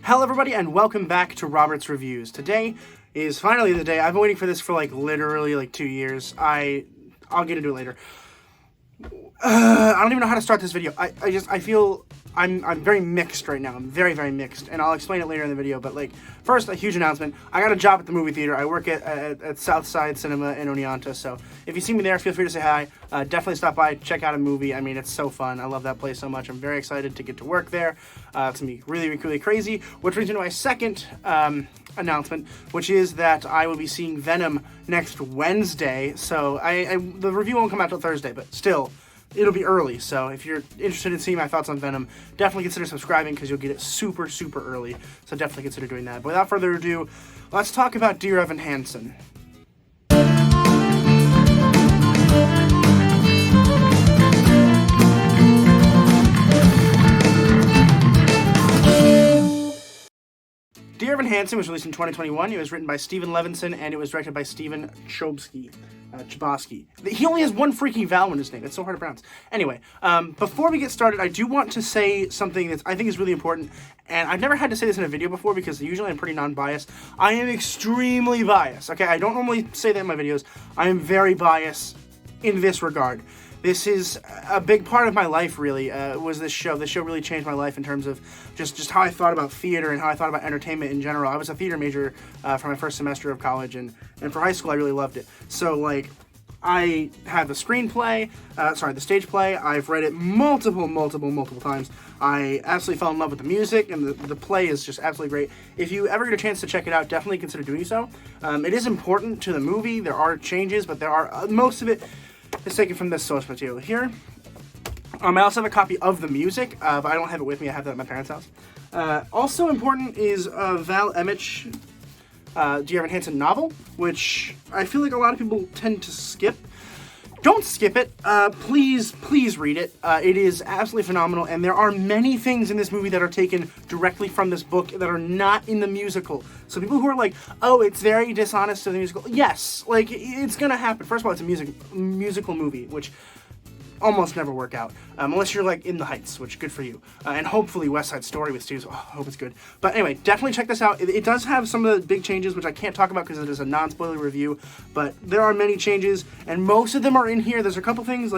Hello everybody and welcome back to Robert's Reviews. Today is finally the day. I've been waiting for this for literally 2 years. I'll get into it later. I don't even know how to start this video. I feel I'm very mixed right now. I'm very, very mixed, and I'll explain it later in the video. But first, a huge announcement. I got a job at the movie theater. I work at Southside Cinema in Oneonta. So if you see me there, feel free to say hi. Definitely stop by, check out a movie. I mean, it's so fun. I love that place so much. I'm very excited to get to work there. It's gonna be really, really crazy. Which brings me to my second announcement, which is that I will be seeing Venom next Wednesday. So the review won't come out till Thursday, but still, it'll be early. So if you're interested in seeing my thoughts on Venom, definitely consider subscribing because you'll get it super, super early. So definitely consider doing that. But without further ado, let's talk about Dear Evan Hansen. Dear Evan Hansen was released in 2021. It was written by Steven Levinson, and it was directed by Steven Chbosky. He only has one freaking vowel in his name. It's so hard to pronounce. Anyway, before we get started, I do want to say something that I think is really important, and I've never had to say this in a video before because usually I'm pretty non-biased. I am extremely biased, okay? I don't normally say that in my videos. I am very biased in this regard. This is a big part of my life, really, was this show. This show really changed my life in terms of just how I thought about theater and how I thought about entertainment in general. I was a theater major for my first semester of college, and for high school, I really loved it. So, I have the screenplay, the stage play. I've read it multiple times. I absolutely fell in love with the music, and the play is just absolutely great. If you ever get a chance to check it out, definitely consider doing so. It is important to the movie. There are changes, but there are most of it is taken from this source material here. I also have a copy of the music, but I don't have it with me. I have that at my parents' house. Also important is Val Emmich, Dear Evan Hansen novel, which I feel like a lot of people tend to skip. Don't skip it. Please read it. It is absolutely phenomenal, and there are many things in this movie that are taken directly from this book that are not in the musical. So people who are like, oh, it's very dishonest to the musical. Yes, it's gonna happen. First of all, it's a musical movie, which almost never work out, unless you're in the Heights, which good for you. And hopefully West Side Story with Steve, I hope it's good. But anyway, definitely check this out. It does have some of the big changes, which I can't talk about because it is a non-spoiler review, but there are many changes, and most of them are in here. There's a couple things,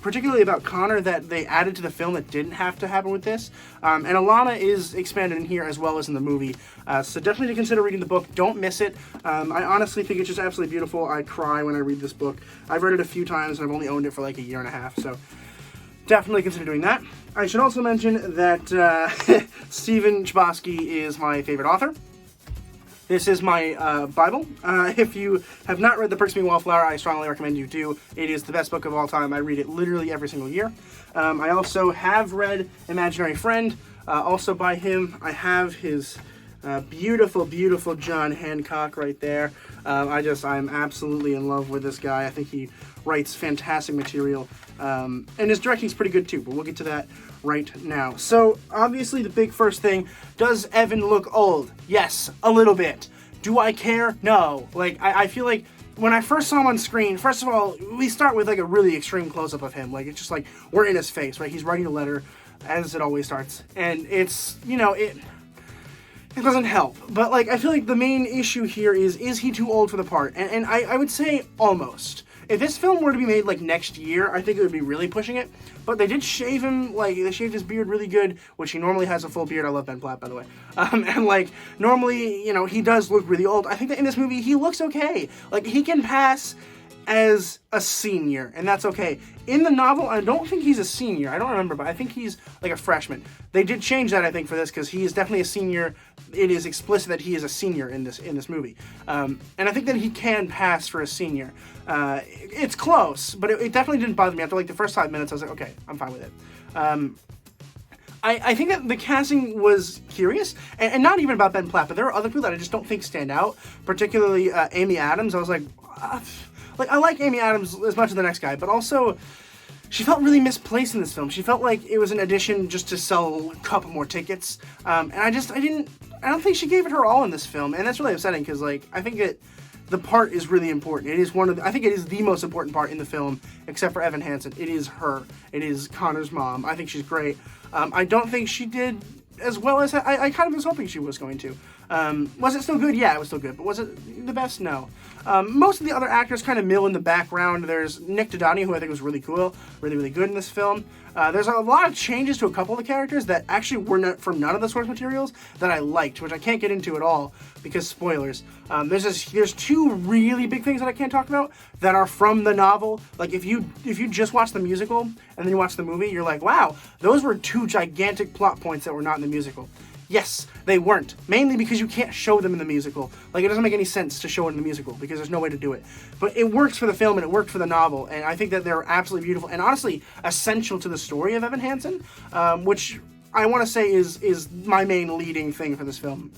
particularly about Connor, that they added to the film that didn't have to happen with this. And Alana is expanded in here as well as in the movie. So definitely consider reading the book. Don't miss it. I honestly think it's just absolutely beautiful. I cry when I read this book. I've read it a few times, and I've only owned it for a year and a half, so definitely consider doing that. I should also mention that Steven Chbosky is my favorite author. This is my Bible. If you have not read The Perks of Being a Wallflower, I strongly recommend you do. It is the best book of all time. I read it literally every single year. I also have read Imaginary Friend, also by him. I have his beautiful, beautiful John Hancock right there. I'm absolutely in love with this guy. I think he writes fantastic material. And his directing's pretty good too, but we'll get to that right now. So, obviously the big first thing, does Evan look old? Yes, a little bit. Do I care? No. I feel like when I first saw him on screen, first of all, we start with a really extreme close-up of him. It's just we're in his face, right? He's writing a letter, as it always starts. And it's, it doesn't help. But, I feel like the main issue here is he too old for the part? And I would say almost. If this film were to be made, next year, I think it would be really pushing it. But they did shave him, they shaved his beard really good, which he normally has a full beard. I love Ben Platt, by the way. And, normally, he does look really old. I think that in this movie, he looks okay. He can pass as a senior, and that's okay. In the novel, I don't think he's a senior. I don't remember, but I think he's a freshman. They did change that, I think, for this, because he is definitely a senior. It is explicit that he is a senior in this movie. And I think that he can pass for a senior. It's close, but it definitely didn't bother me. After the first 5 minutes, I was like, okay, I'm fine with it. I think that the casting was curious, and not even about Ben Platt, but there are other people that I just don't think stand out, particularly Amy Adams. I was like, I like Amy Adams as much as the next guy, but also she felt really misplaced in this film. She felt like it was an addition just to sell a couple more tickets, and I don't think she gave it her all in this film, and that's really upsetting because I think that the part is really important. It is I think it is the most important part in the film, except for Evan Hansen. It is her. It is Connor's mom. I think she's great. I don't think she did as well as I kind of was hoping she was going to. Was it still good? Yeah, it was still good. But was it the best? No. Most of the other actors kind of mill in the background. There's Nick Dodani, who I think was really cool, really, really good in this film. There's a lot of changes to a couple of the characters that actually were not from none of the source materials that I liked, which I can't get into at all because spoilers. There's two really big things that I can't talk about that are from the novel. Like if you just watch the musical and then you watch the movie, you're like, wow, those were two gigantic plot points that were not in the musical. Yes, they weren't. Mainly because you can't show them in the musical. Like, it doesn't make any sense to show it in the musical because there's no way to do it. But it works for the film and it worked for the novel, and I think that they're absolutely beautiful and honestly essential to the story of Evan Hansen, which I want to say is my main leading thing for this film.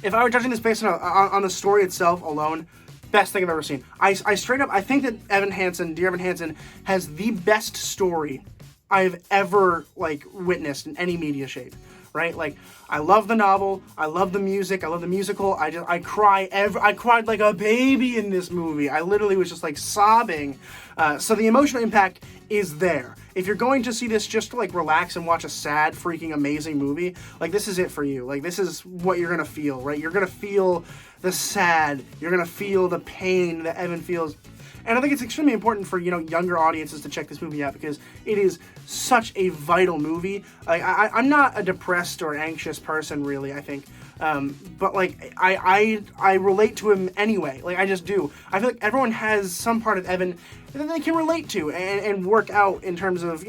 If I were judging this based on the story itself alone, best thing I've ever seen. I straight up, I think that Dear Evan Hansen, has the best story I've ever, like, witnessed in any media shape. Right? Like, I love the novel, I love the music, I love the musical, I cried like a baby in this movie. I literally was just, like, sobbing. So the emotional impact is there. If you're going to see this just to, like, relax and watch a sad, freaking amazing movie, like, this is it for you. Like, this is what you're gonna feel, right? You're gonna feel the sad, you're gonna feel the pain that Evan feels. And I think it's extremely important for, younger audiences to check this movie out because it is such a vital movie. Like, I'm not a depressed or anxious person, really, I think. But, like, I relate to him anyway. Like, I just do. I feel like everyone has some part of Evan that they can relate to and work out in terms of,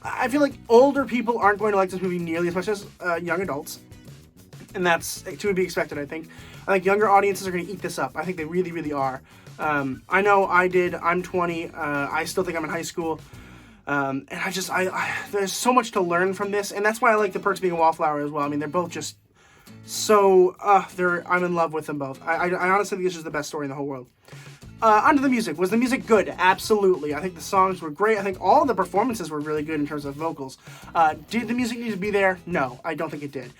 I feel like older people aren't going to like this movie nearly as much as young adults. And that's to be expected, I think. I think younger audiences are going to eat this up. I think they really, really are. I know I did. I'm 20. I still think I'm in high school. And there's so much to learn from this. And that's why I like The Perks of Being a Wallflower as well. I mean, they're both just so, I'm in love with them both. I honestly think this is the best story in the whole world. Onto the music. Was the music good? Absolutely. I think the songs were great. I think all the performances were really good in terms of vocals. Did the music need to be there? No, I don't think it did.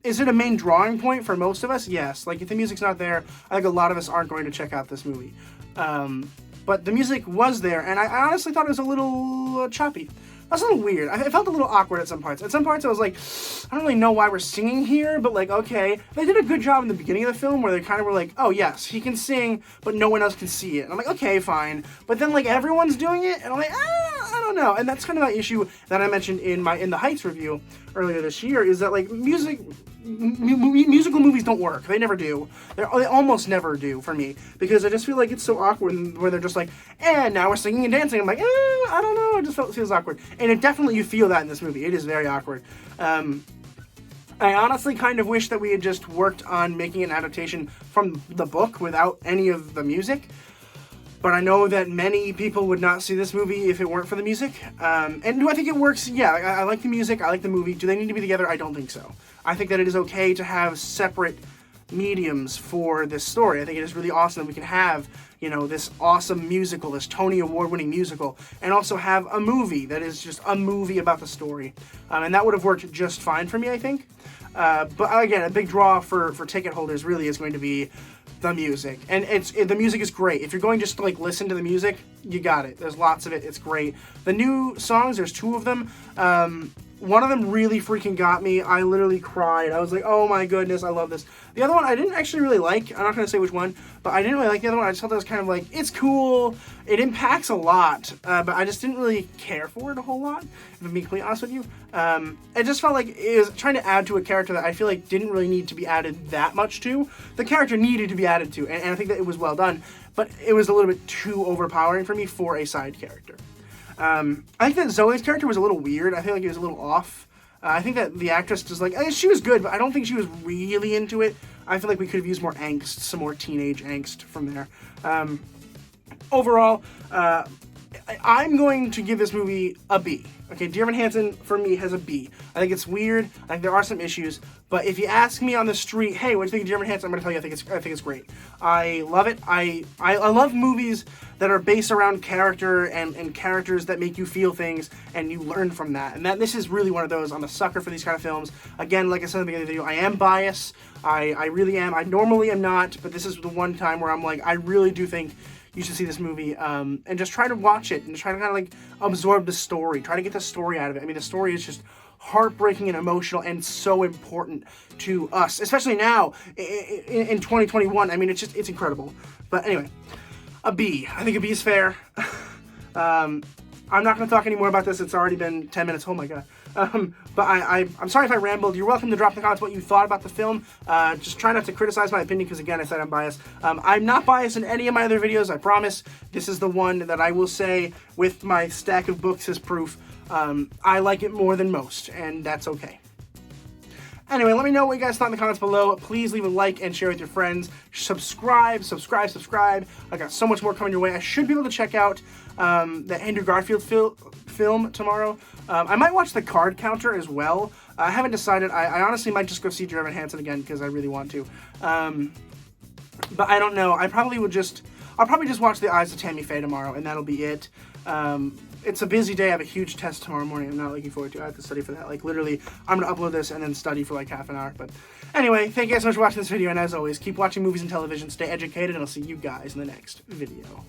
Is it a main drawing point for most of us? Yes. Like, if the music's not there, I think a lot of us aren't going to check out this movie. But the music was there, and I honestly thought it was a little choppy. That's a little weird. I felt a little awkward at some parts. At some parts, I was like, I don't really know why we're singing here, but, like, okay. They did a good job in the beginning of the film where they kind of were like, oh, yes, he can sing, but no one else can see it. And I'm like, okay, fine. But then, like, everyone's doing it, and I'm like, I don't know. And that's kind of that issue that I mentioned in the Heights review earlier this year, is that, like, musical movies don't work. They never do. They almost never do for me, because I just feel like it's so awkward where they're just like, and now we're singing and dancing. I'm like, I don't know. It just feels awkward. And it definitely, you feel that in this movie. It is very awkward. I honestly kind of wish that we had just worked on making an adaptation from the book without any of the music. But I know that many people would not see this movie if it weren't for the music. And do I think it works? Yeah, I like the music. I like the movie. Do they need to be together? I don't think so. I think that it is okay to have separate mediums for this story. I think it is really awesome that we can have, this awesome musical, this Tony Award-winning musical, and also have a movie that is just a movie about the story. And that would have worked just fine for me, I think. But again, a big draw for ticket holders really is going to be the music. And the music is great. If you're going just to, like, listen to the music, you got it. There's lots of it. It's great. The new songs, there's two of them. One of them really freaking got me. I literally cried. I was like, oh my goodness, I love this. The other one I didn't actually really like. I'm not going to say which one, but I didn't really like the other one. I just thought that was kind of like, it's cool. It impacts a lot, but I just didn't really care for it a whole lot, if I'm being completely honest with you. It just felt like it was trying to add to a character that I feel like didn't really need to be added that much to. The character needed to be added to, and I think that it was well done, but it was a little bit too overpowering for me for a side character. I think that Zoe's character was a little weird. I feel like it was a little off. I think that the actress was like, she was good, but I don't think she was really into it. I feel like we could have used more angst, some more teenage angst from there. Overall, I'm going to give this movie a B. Okay, Dear Evan Hansen, for me, has a B. I think it's weird. I think there are some issues. But if you ask me on the street, hey, what do you think of Dear Evan Hansen? I'm going to tell you I think it's great. I love it. I love movies that are based around character and characters that make you feel things and you learn from that. And this is really one of those. I'm a sucker for these kind of films. Again, like I said at the beginning of the video, I am biased. I really am. I normally am not, but this is the one time where I'm like, I really do think you should see this movie, and just try to watch it and try to kind of like absorb the story. Try to get the story out of it. I mean, the story is just heartbreaking and emotional and so important to us, especially now in 2021. I mean, it's incredible. But anyway, a B. I think a B is fair. I'm not going to talk anymore about this. It's already been 10 minutes. Oh my god. But I'm sorry if I rambled. You're welcome to drop in the comments what you thought about the film. Just try not to criticize my opinion because, again, I said I'm biased. I'm not biased in any of my other videos, I promise. This is the one that I will say, with my stack of books as proof, I like it more than most, and that's okay. Anyway, let me know what you guys thought in the comments below. Please leave a like and share with your friends. Subscribe. I got so much more coming your way. I should be able to check out the Andrew Garfield film tomorrow. I might watch The Card Counter as well. I haven't decided. I honestly might just go see Dear Evan Hansen again because I really want to. But I don't know. I'll probably just watch The Eyes of Tammy Faye tomorrow, and that'll be it. It's a busy day. I have a huge test tomorrow morning. I'm not looking forward to it. I have to study for that. Like, literally, I'm going to upload this and then study for like half an hour. But anyway, thank you guys so much for watching this video. And as always, keep watching movies and television. Stay educated, and I'll see you guys in the next video.